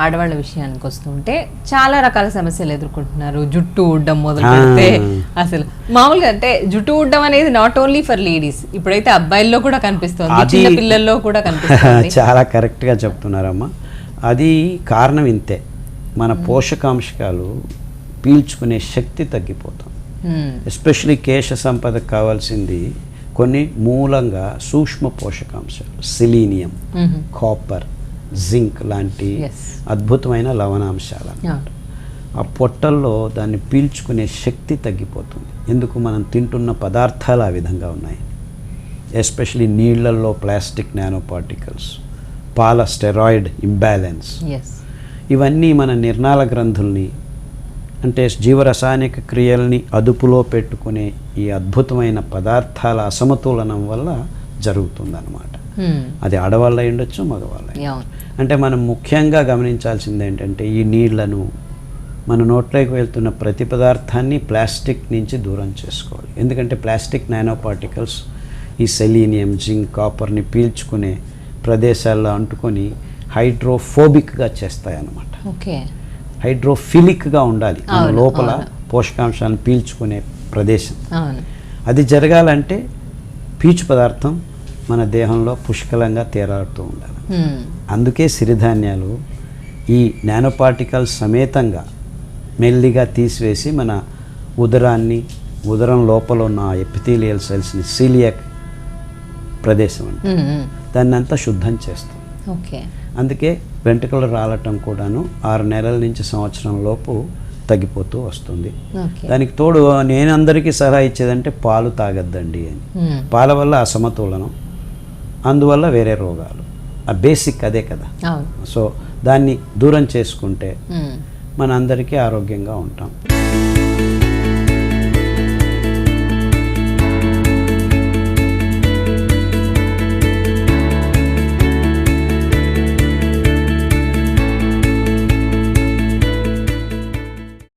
ఆడవాళ్ళ విషయానికి వస్తుంటే చాలా రకాల సమస్యలు ఎదుర్కొంటున్నారు. జుట్టు ఊడడం మొదలు పెడితే అసలు మామూలుగా అంటే జుట్టు ఊడడం అనేది నాట్ ఓన్లీ ఫర్ లేడీస్, ఇప్పుడైతే అబ్బాయిల్లో కూడా కనిపిస్తుంది, చిన్న పిల్లల్లో కూడా కనిపిస్తుంది. చాలా కరెక్ట్గా చెప్తున్నారమ్మా. అది కారణం ఇంతే, మన పోషకాంశాలు పీల్చుకునే శక్తి తగ్గిపోతుంది. ఎస్పెషలీ కేశ సంపదకు కావాల్సింది కొన్ని మూలంగా సూక్ష్మ పోషకాంశాలు, సెలీనియం, కాపర్, జింక్ లాంటి అద్భుతమైన లవణాంశాలు. ఆ పొట్టల్లో దాన్ని పీల్చుకునే శక్తి తగ్గిపోతుంది. ఎందుకు? మనం తింటున్న పదార్థాలు ఆ విధంగా ఉన్నాయి. ఎస్పెషలీ నీళ్లలో ప్లాస్టిక్ నానో పార్టికల్స్, పాల స్టెరాయిడ్ ఇంబ్యాలెన్స్, ఇవన్నీ మన నిర్నాళ గ్రంథుల్ని అంటే జీవరసాయనిక క్రియల్ని అదుపులో పెట్టుకునే ఈ అద్భుతమైన పదార్థాల అసమతులనం వల్ల జరుగుతుందన్నమాట. అది ఆడవాళ్ళ ఉండొచ్చు, మగవాళ్ళ. అంటే మనం ముఖ్యంగా గమనించాల్సింది ఏంటంటే ఈ నీళ్లను మన నోట్లోకి వెళ్తున్న ప్రతి పదార్థాన్ని ప్లాస్టిక్ నుంచి దూరం చేసుకోవాలి. ఎందుకంటే ప్లాస్టిక్ నానో పార్టికల్స్ ఈ సెలీనియం, జింక్, కాపర్ని పీల్చుకునే ప్రదేశాల్లో అంటుకొని హైడ్రోఫోబిక్గా చేస్తాయన్నమాట. హైడ్రోఫిలిక్గా ఉండాలి మన లోపల పోషకాంశాలను పీల్చుకునే ప్రదేశం. అది జరగాలంటే పీచు పదార్థం మన దేహంలో పుష్కలంగా తేలాడుతూ ఉండాలి. అందుకే సిరిధాన్యాలు ఈ నానో పార్టికల్స్ సమేతంగా మెల్లిగా తీసివేసి మన ఉదరం లోపల ఉన్న ఎపిథీలియల్ సెల్స్ని, సీలియాక్ ప్రదేశం అంటే దాన్ని అంతా శుద్ధం చేస్తుంది. అందుకే వెంట్రుకలు రాలటం కూడాను 6 నెలల నుంచి సంవత్సరం లోపు తగ్గిపోతూ వస్తుంది. దానికి తోడు నేను అందరికీ సలహా ఇచ్చేదంటే పాలు తాగద్దండి అని. పాల వల్ల అసమతులనం, అందువల్ల వేరే రోగాలు. ఆ బేసిక్ అదే కదా. సో దాన్ని దూరం చేసుకుంటే మన అందరికీ ఆరోగ్యంగా ఉంటాం.